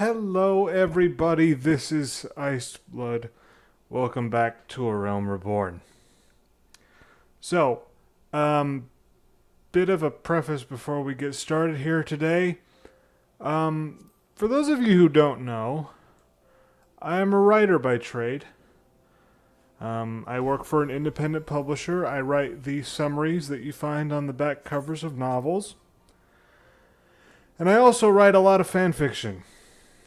Hello everybody, this is Iceblood. Welcome back to A Realm Reborn. So, bit of a preface before we get started here today. For those of you who don't know, I am a writer by trade. I work for an independent publisher. I write the summaries that you find on the back covers of novels. And I also write a lot of fan fiction.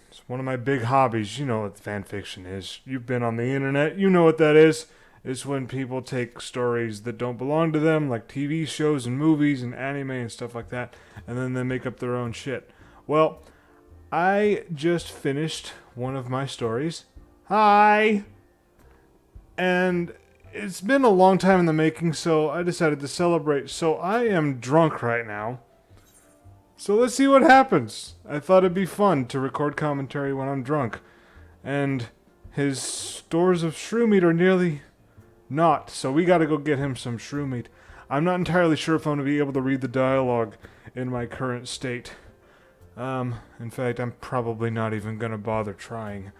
It's one of my big hobbies. You know what fan fiction is. You've been on the internet. You know what that is. It's when people take stories that don't belong to them, like TV shows and movies and anime and stuff like that, and then they make up their own shit. Well, I just finished one of my stories. Hi! And it's been a long time in the making, so I decided to celebrate. So I am drunk right now. So let's see what happens. I thought it'd be fun to record commentary when I'm drunk. And his stores of shrew meat are nearly not, so we gotta go get him some shrew meat. I'm not entirely sure if I'm gonna be able to read the dialogue in my current state. In fact, I'm probably not even gonna bother trying.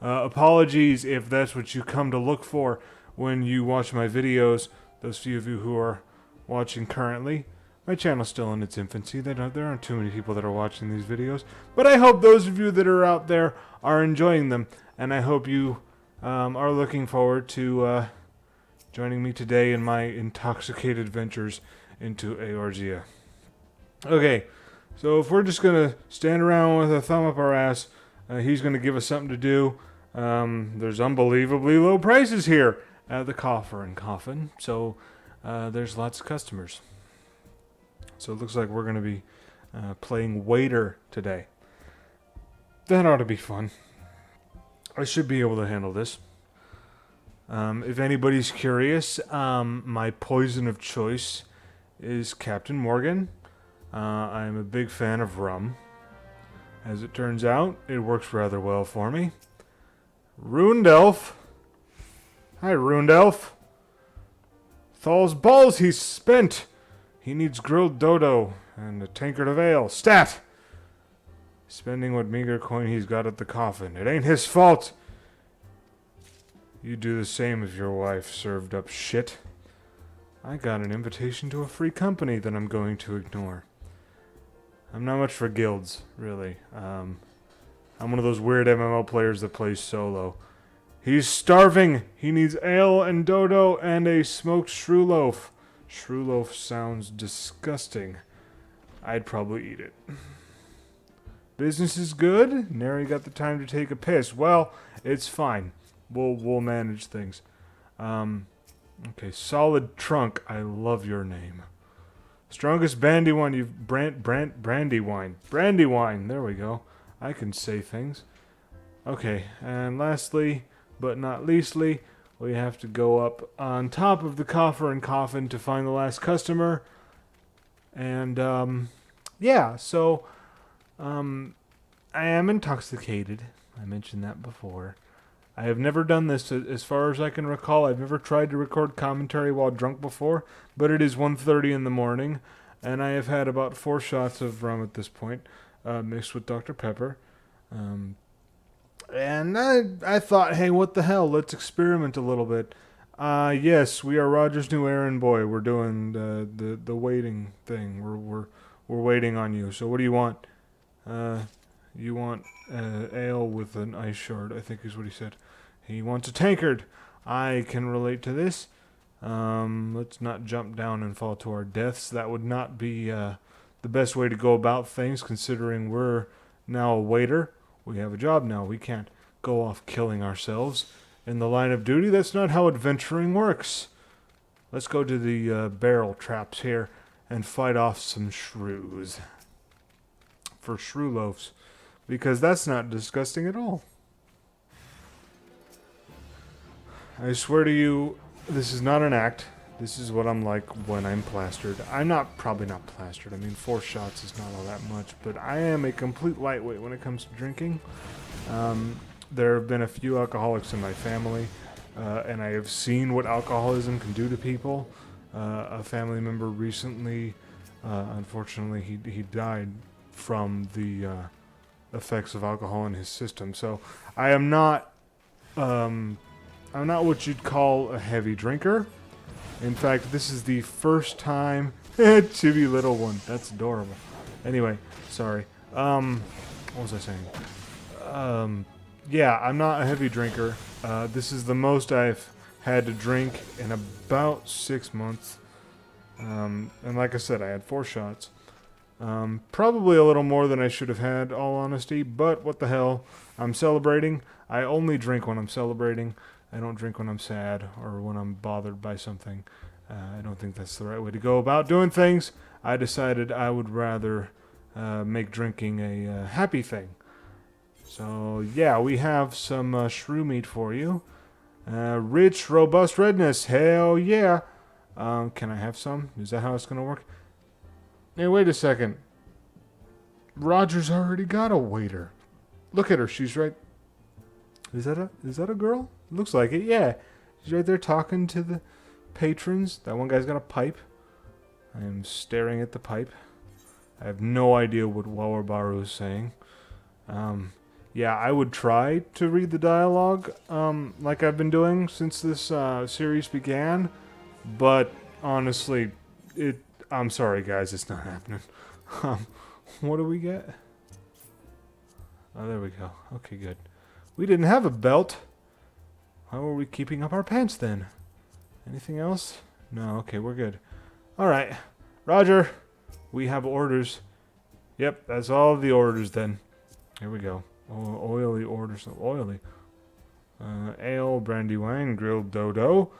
Apologies if that's what you come to look for when you watch my videos, those few of you who are watching currently. My channel's still in its infancy. There aren't too many people that are watching these videos. But I hope those of you that are out there are enjoying them. And I hope you are looking forward to joining me today in my intoxicated ventures into Eorzea. Okay, so if we're just going to stand around with a thumb up our ass, he's going to give us something to do. There's unbelievably low prices here at the Coffer and Coffin. So there's lots of customers. So it looks like we're going to be playing waiter today. That ought to be fun. I should be able to handle this. If anybody's curious, my poison of choice is Captain Morgan. I'm a big fan of rum. As it turns out, it works rather well for me. Ruined Elf. Hi, Ruined Elf. Thal's balls, he's spent. He needs grilled dodo and a tankard of ale. Stat! Spending what meager coin he's got at the coffin. It ain't his fault. You'd do the same if your wife served up shit. I got an invitation to a free company that I'm going to ignore. I'm not much for guilds, really. I'm one of those weird MMO players that plays solo. He's starving. He needs ale and dodo and a smoked shrew loaf. Shrew loaf sounds disgusting. I'd probably eat it. Business is good. Nary got the time to take a piss. Well, it's fine. We'll manage things. Okay, solid trunk. I love your name. Strongest brandy wine you've brandy wine. Brandy wine. There we go. I can say things. Okay, and lastly, but not leastly, we have to go up on top of the coffer and coffin to find the last customer. And, yeah, so, I am intoxicated. I mentioned that before. I have never done this as far as I can recall. I've never tried to record commentary while drunk before, but it is 1:30 in the morning, and I have had about 4 shots of rum at this point, mixed with Dr. Pepper. And I thought, hey, what the hell? Let's experiment a little bit. Yes, we are Roger's new errand boy. We're doing the waiting thing. We're waiting on you. So what do you want? You want ale with an ice shard, I think is what he said. He wants a tankard. I can relate to this. Let's not jump down and fall to our deaths. That would not be the best way to go about things, considering we're now a waiter. We have a job now. We can't go off killing ourselves in the line of duty. That's not how adventuring works. Let's go to the barrel traps here and fight off some shrews. For shrew loaves. Because that's not disgusting at all. I swear to you, this is not an act. This is what I'm like when I'm plastered. I'm probably not plastered. I mean, 4 shots is not all that much, but I am a complete lightweight when it comes to drinking. There have been a few alcoholics in my family, and I have seen what alcoholism can do to people. A family member recently, unfortunately, he died from the effects of alcohol in his system. So I'm not what you'd call a heavy drinker. In fact, this is the first time chibi little one. That's adorable. Anyway, sorry. What was I saying? Yeah, I'm not a heavy drinker. This is the most I've had to drink in about 6 months. And like I said, I had 4 shots. Probably a little more than I should have had, all honesty, but what the hell. I'm celebrating. I only drink when I'm celebrating. I don't drink when I'm sad or when I'm bothered by something. I don't think that's the right way to go about doing things. I decided I would rather make drinking a happy thing. So, yeah, we have some shrew meat for you. Rich, robust redness. Hell yeah. Can I have some? Is that how it's going to work? Hey, wait a second. Roger's already got a waiter. Look at her. She's right. Is that a girl? Looks like it. Yeah. She's right there talking to the patrons. That one guy's got a pipe. I am staring at the pipe. I have no idea what Wawabaru is saying. Yeah, I would try to read the dialogue like I've been doing since this series began. But honestly, I'm sorry, guys. It's not happening. What do we get? Oh, there we go. Okay, good. We didn't have a belt. How are we keeping up our pants then? Anything else? No, okay, we're good. Alright. Roger, we have orders. Yep, that's all the orders then. Here we go. Oily orders. Oily. Ale, brandy wine, grilled dodo.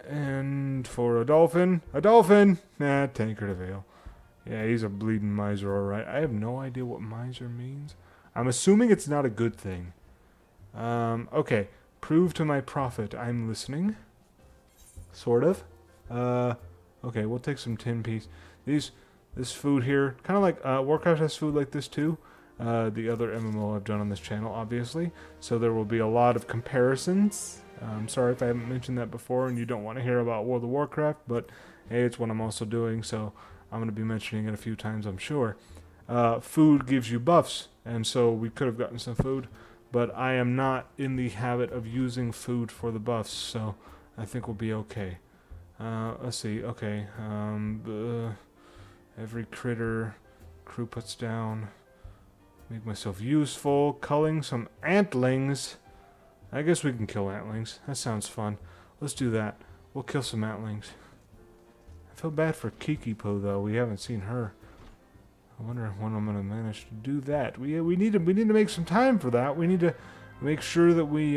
And for a dolphin. A dolphin! Nah, tankard of ale. Yeah, he's a bleeding miser, alright. I have no idea what miser means. I'm assuming it's not a good thing. Okay. Prove to my prophet I'm listening. Sort of. Okay, we'll take some 10 piece. This food here, kind of like, Warcraft has food like this too. The other MMO I've done on this channel, obviously. So there will be a lot of comparisons. I'm sorry if I haven't mentioned that before and you don't want to hear about World of Warcraft, but hey, it's what I'm also doing, so I'm going to be mentioning it a few times, I'm sure. Food gives you buffs, and so we could have gotten some food, but I am not in the habit of using food for the buffs, so I think we'll be okay. Let's see, okay. Every critter crew puts down. Make myself useful. Culling some antlings. I guess we can kill antlings. That sounds fun. Let's do that. We'll kill some antlings. I feel bad for Kikipo though. We haven't seen her. I wonder when I'm gonna manage to do that. We need to make some time for that. We need to make sure that we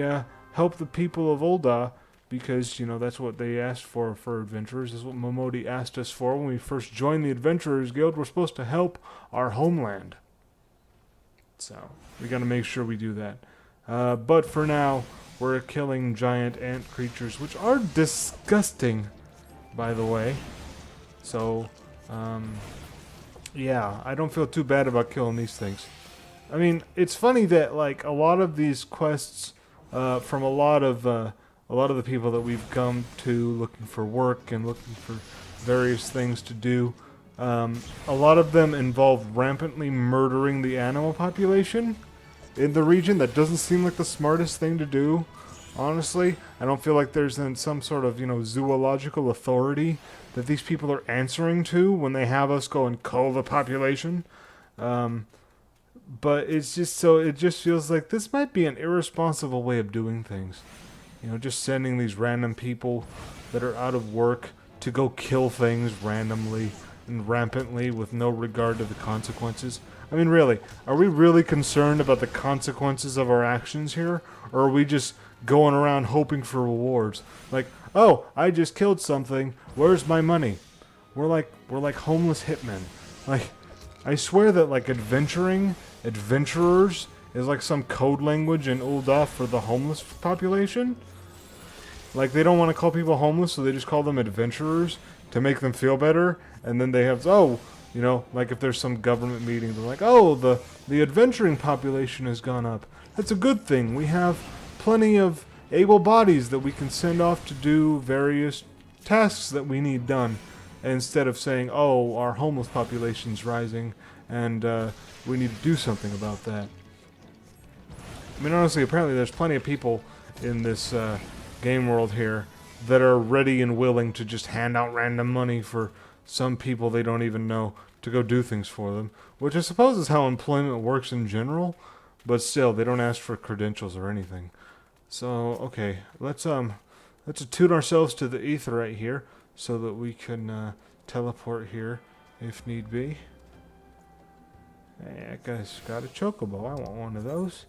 help the people of Ul'dah, because you know that's what they asked for adventurers. That's what Momodi asked us for when we first joined the Adventurers Guild. We're supposed to help our homeland. So we gotta make sure we do that. But for now, we're killing giant ant creatures, which are disgusting, by the way. So, yeah, I don't feel too bad about killing these things. I mean, it's funny that like a lot of these quests, from a lot of the people that we've come to looking for work and looking for various things to do, a lot of them involve rampantly murdering the animal population in the region. That doesn't seem like the smartest thing to do, honestly. I don't feel like there's some sort of, zoological authority that these people are answering to when they have us go and cull the population. But it just feels like this might be an irresponsible way of doing things. Just sending these random people that are out of work to go kill things randomly and rampantly with no regard to the consequences. I mean, really, are we really concerned about the consequences of our actions here? Or are we just going around hoping for rewards? Like, oh, I just killed something, where's my money? We're like homeless hitmen. Like, I swear that like adventurers is like some code language in Ul'dah for the homeless population. Like, they don't want to call people homeless, so they just call them adventurers to make them feel better. And then they have, like if there's some government meeting, they're like, oh, the adventuring population has gone up. That's a good thing. We have plenty of able bodies that we can send off to do various tasks that we need done. Instead of saying, oh, our homeless population's rising, and we need to do something about that. I mean, honestly, apparently there's plenty of people in this game world here that are ready and willing to just hand out random money for some people they don't even know to go do things for them, which I suppose is how employment works in general, but still, they don't ask for credentials or anything. So, okay, let's attune ourselves to the aetheryte here so that we can teleport here if need be. Hey, that guy's got a chocobo. I want one of those.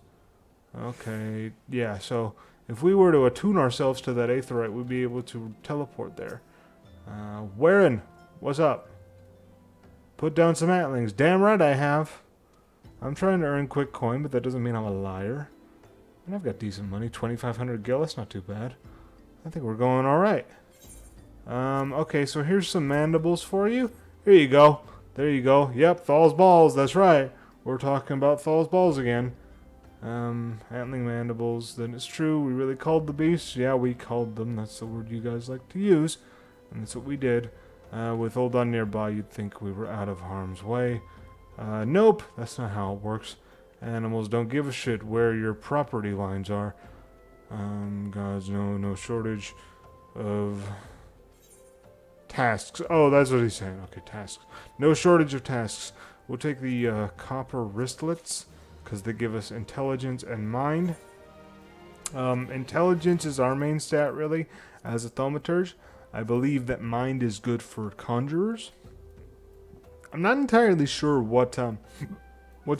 Okay, yeah, so if we were to attune ourselves to that aetheryte, we'd be able to teleport there. Warren, what's up? Put down some atlings. Damn right I have. I'm trying to earn quick coin, but that doesn't mean I'm a liar. And I've got decent money. 2,500 gil, that's not too bad. I think we're going alright. Okay, so here's some mandibles for you. Here you go. There you go. Yep, Thal's balls, that's right. We're talking about Thal's balls again. Antling mandibles. Then it's true, we really called the beasts. Yeah, we called them. That's the word you guys like to use. And that's what we did. With Oldon nearby, you'd think we were out of harm's way. Nope, that's not how it works. Animals don't give a shit where your property lines are. Guys, no shortage of tasks. Oh, that's what he's saying. Okay, tasks. No shortage of tasks. We'll take the copper wristlets, because they give us intelligence and mind. Intelligence is our main stat, really, as a thaumaturge. I believe that mind is good for conjurers. I'm not entirely sure what's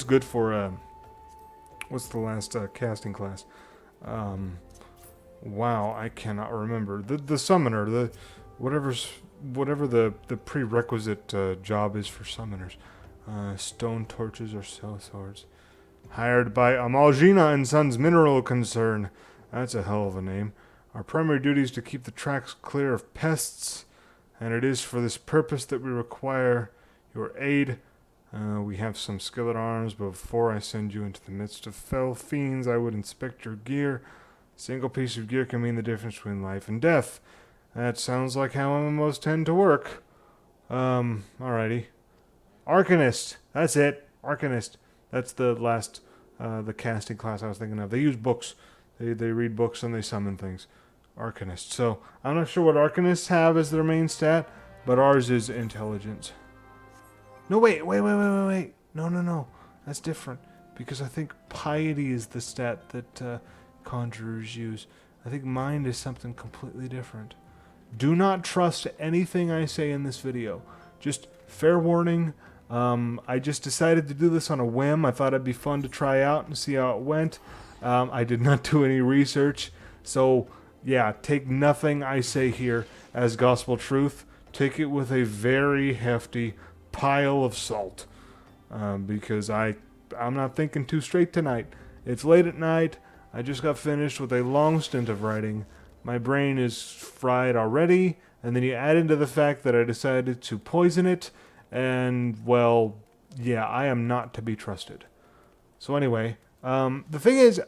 good for what's the last casting class. Wow, I cannot remember. The summoner, whatever the prerequisite job is for summoners. Stone torches or cell swords. Hired by Amalgina and Sons Mineral Concern. That's a hell of a name. Our primary duty is to keep the tracks clear of pests, and it is for this purpose that we require your aid. We have some skillet arms, but before I send you into the midst of fell fiends, I would inspect your gear. A single piece of gear can mean the difference between life and death. That sounds like how MMOs tend to work. Alrighty. Arcanist. That's it. Arcanist. That's the last, the casting class I was thinking of. They use books. They read books and they summon things. Arcanist. So, I'm not sure what Arcanists have as their main stat, but ours is intelligence. No, wait. No. That's different. Because I think piety is the stat that conjurers use. I think mind is something completely different. Do not trust anything I say in this video. Just fair warning. I just decided to do this on a whim. I thought it'd be fun to try out and see how it went. I did not do any research. So, yeah, take nothing I say here as gospel truth. Take it with a very hefty pile of salt. Because I'm not thinking too straight tonight. It's late at night. I just got finished with a long stint of writing. My brain is fried already. And then you add into the fact that I decided to poison it. And, well, yeah, I am not to be trusted. So anyway, the thing is,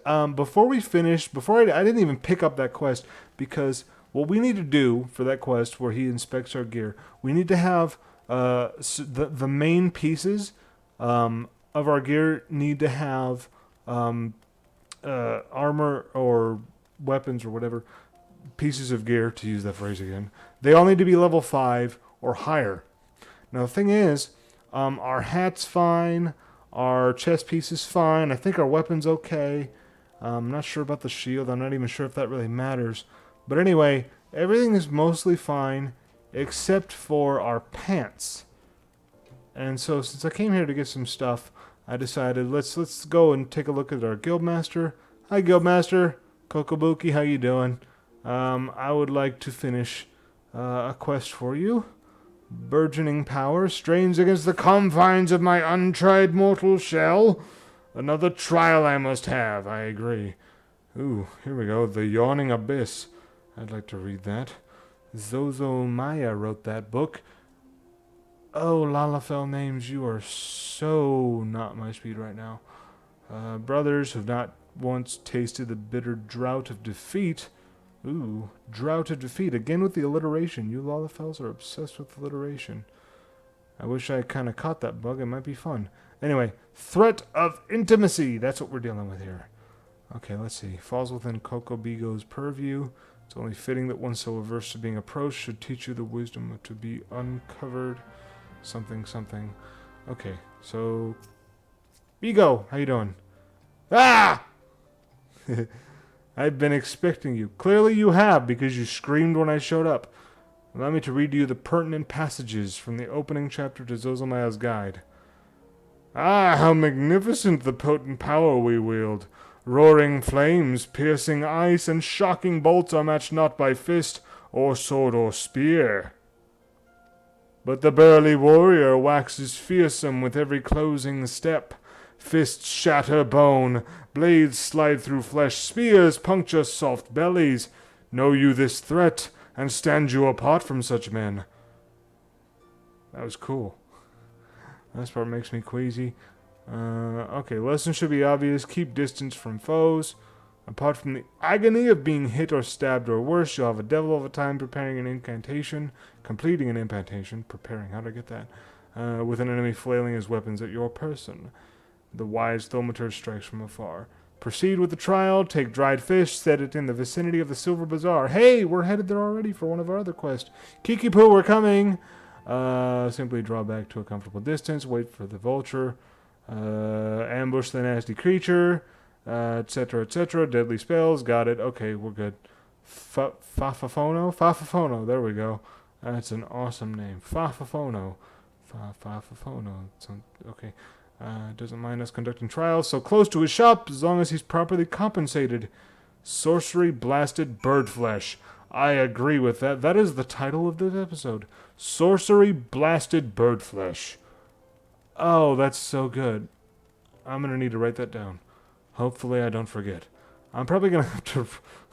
before I didn't even pick up that quest, because what we need to do for that quest where he inspects our gear, we need to have the main pieces of our gear need to have armor or weapons or whatever, pieces of gear, to use that phrase again. They all need to be level 5 or higher. Now the thing is, our hat's fine, our chest piece is fine, I think our weapon's okay. I'm not sure about the shield, I'm not even sure if that really matters. But anyway, everything is mostly fine, except for our pants. And so since I came here to get some stuff, I decided let's go and take a look at our guildmaster. Hi guildmaster, Kokobuki, how you doing? I would like to finish a quest for you. Burgeoning power strains against the confines of my untried mortal shell. Another trial I must have, I agree. Ooh, here we go, The Yawning Abyss. I'd like to read that. Zozo Maya wrote that book. Oh, Lalafell names, you are so not my speed right now. Brothers who've not once tasted the bitter drought of defeat. Ooh, drought of defeat. Again with the alliteration. You Lalafells are obsessed with alliteration. I wish I kind of caught that bug. It might be fun. Anyway, threat of intimacy. That's what we're dealing with here. Okay, let's see. Falls within Coco Bigo's purview. It's only fitting that one so averse to being approached should teach you the wisdom to be uncovered. Something, something. Okay, so... Bigo, how you doing? Ah! I've been expecting you. Clearly you have, because you screamed when I showed up. Allow me to read to you the pertinent passages from the opening chapter to Zozomaya's guide. Ah, how magnificent the potent power we wield! Roaring flames, piercing ice, and shocking bolts are matched not by fist, or sword, or spear. But the burly warrior waxes fearsome with every closing step. Fists shatter bone, blades slide through flesh, spears puncture soft bellies. Know you this threat, and stand you apart from such men. That was cool. This part makes me queasy. Okay, lesson should be obvious. Keep distance from foes. Apart from the agony of being hit or stabbed or worse, you'll have a devil of a time preparing an incantation, completing an incantation, preparing, how did I get that? With an enemy flailing his weapons at your person. The wise thaumaturge strikes from afar. Proceed with the trial, take dried fish, set it in the vicinity of the Silver Bazaar. Hey, we're headed there already for one of our other quests. Kiki-Poo, we're coming! Simply draw back to a comfortable distance, wait for the vulture, ambush the nasty creature, etc., etc. Deadly spells, got it. Okay, we're good. Fafafono? Fafafono, there we go. That's an awesome name. Fafafono. Fafafono. Okay. Doesn't mind us conducting trials so close to his shop as long as he's properly compensated. Sorcery-Blasted bird flesh. I agree with that. That is the title of this episode. Sorcery-Blasted bird flesh. Oh, that's so good. I'm going to need to write that down. Hopefully I don't forget. I'm probably going to have to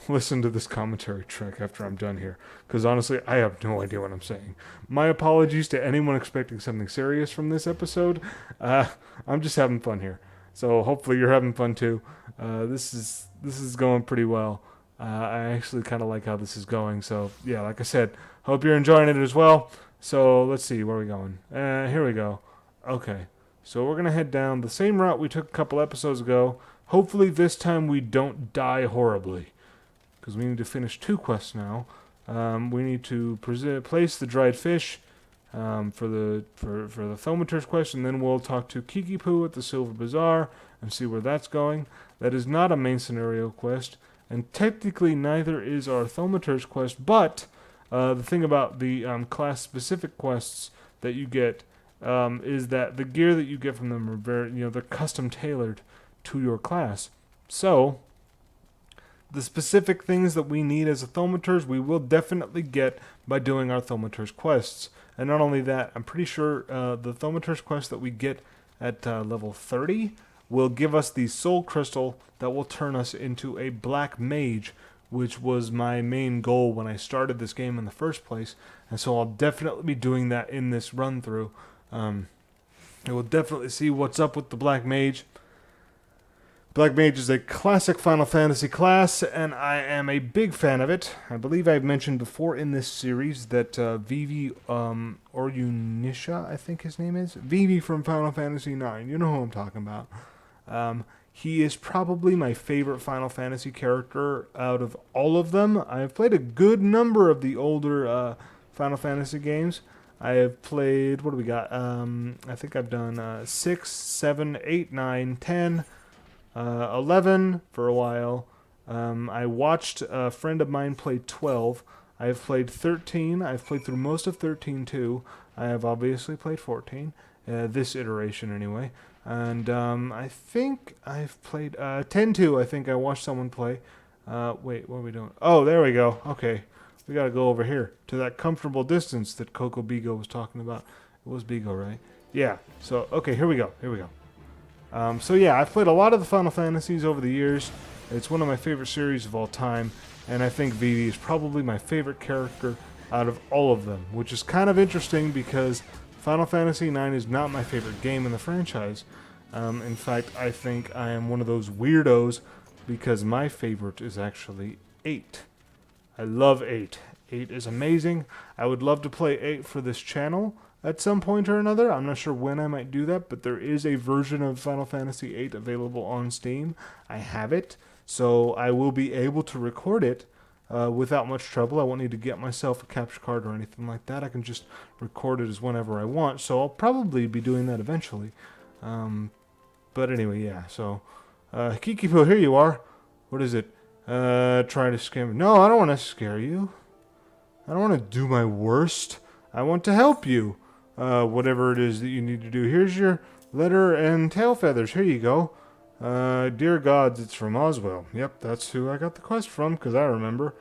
listen to this commentary track after I'm done here, because honestly, I have no idea what I'm saying. My apologies to anyone expecting something serious from this episode. I'm just having fun here. So hopefully you're having fun too. This is going pretty well. I actually kind of like how this is going. So yeah, like I said, hope you're enjoying it as well. So let's see, where are we going? Here we go. Okay, so we're going to head down the same route we took a couple episodes ago. Hopefully this time we don't die horribly, because we need to finish 2 quests now. We need to place the dried fish for the thaumaturge quest, and then we'll talk to Kiki-Poo at the Silver Bazaar and see where that's going. That is not a main scenario quest, and technically neither is our thaumaturge quest, but the thing about the class-specific quests that you get is that the gear that you get from them are very, they're custom-tailored to your class. So, the specific things that we need as a thaumaturge, we will definitely get by doing our thaumaturge quests. And not only that, I'm pretty sure the thaumaturge quest that we get at level 30 will give us the soul crystal that will turn us into a black mage, which was my main goal when I started this game in the first place. And so I'll definitely be doing that in this run through. We'll definitely see what's up with the black mage. Black Mage is a classic Final Fantasy class, and I am a big fan of it. I believe I've mentioned before in this series that Vivi Orunisha, I think his name is. Vivi from Final Fantasy IX. You know who I'm talking about. He is probably my favorite Final Fantasy character out of all of them. I've played a good number of the older Final Fantasy games. I have played, what do we got? I think I've done 6, 7, 8, 9, 10... 11 for a while. I watched a friend of mine play 12. I have played 13. I've played through most of 13 too. I have obviously played 14. This iteration anyway. And I think I've played 10 too. I think I watched someone play. Wait, what are we doing? Oh, there we go. Okay. We gotta go over here to that comfortable distance that Coco Bigo was talking about. It was Bigo, right? Yeah. So, okay, here we go. Here we go. So yeah, I've played a lot of the Final Fantasies over the years. It's one of my favorite series of all time, and I think Vivi is probably my favorite character out of all of them, which is kind of interesting because Final Fantasy IX is not my favorite game in the franchise. In fact, I think I am one of those weirdos because my favorite is actually 8. I love 8. 8 is amazing. I would love to play 8 for this channel. at some point or another. I'm not sure when I might do that, but there is a version of Final Fantasy VIII available on Steam. I have it, so I will be able to record it without much trouble. I won't need to get myself a capture card or anything like that. I can just record it as whenever I want, so I'll probably be doing that eventually. But anyway, yeah, so... Kikipo, here you are. What is it? Try to scare me. No, I don't want to scare you. I don't want to do my worst. I want to help you. Whatever it is that you need to do. Here's your letter and tail feathers. Here you go. Dear gods, it's from Oswell. Yep, that's who I got the quest from, because I remember.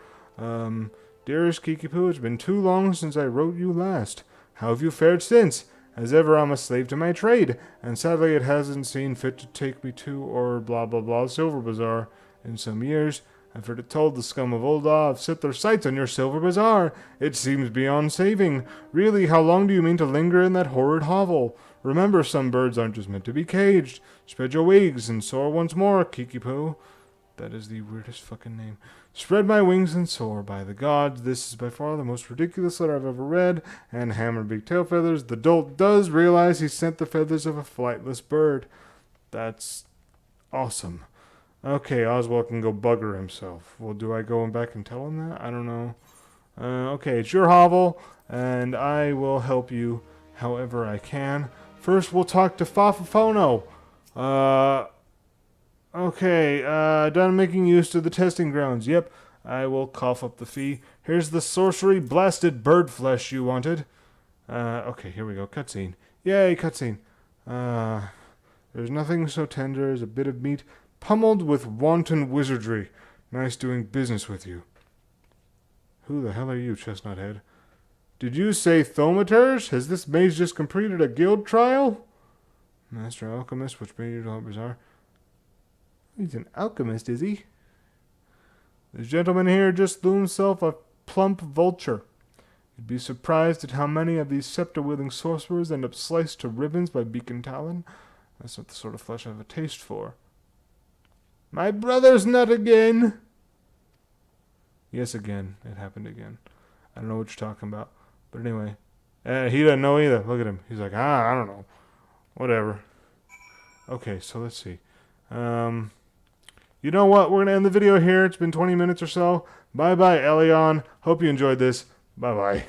Dearest Kikipu, it's been too long since I wrote you last. How have you fared since? As ever, I'm a slave to my trade, and sadly it hasn't seen fit to take me to or blah blah blah Silver Bazaar in some years. I've heard it told the scum of Ul'dah have set their sights on your Silver Bazaar. It seems beyond saving. Really, how long do you mean to linger in that horrid hovel? Remember, some birds aren't just meant to be caged. Spread your wings and soar once more, Kikipo. That is the weirdest fucking name. Spread my wings and soar, by the gods. This is by far the most ridiculous letter I've ever read. And hammer big tail feathers. The dolt does realize he sent the feathers of a flightless bird. That's awesome. Okay, Oswald can go bugger himself. Well, do I go back and tell him that? I don't know. Okay, it's your hovel, and I will help you however I can. First, we'll talk to Fafafono. Okay, done making use of the testing grounds. Yep, I will cough up the fee. Here's the sorcery-blasted bird flesh you wanted. Okay, here we go. Cutscene. Yay, cutscene. There's nothing so tender as a bit of meat pummeled with wanton wizardry. Nice doing business with you. Who the hell are you, Chestnut Head? Did you say Thaumaturge? Has this mage just completed a guild trial? Master Alchemist, which made you bizarre. He's an alchemist, is he? This gentleman here just threw himself a plump vulture. You'd be surprised at how many of these scepter-wielding sorcerers end up sliced to ribbons by Beacon Talon. That's not the sort of flesh I have a taste for. My brother's nut again! Yes, again. It happened again. I don't know what you're talking about. But anyway. He doesn't know either. Look at him. He's like, I don't know. Whatever. Okay, so let's see. You know what? We're going to end the video here. It's been 20 minutes or so. Bye-bye, Elion. Hope you enjoyed this. Bye-bye.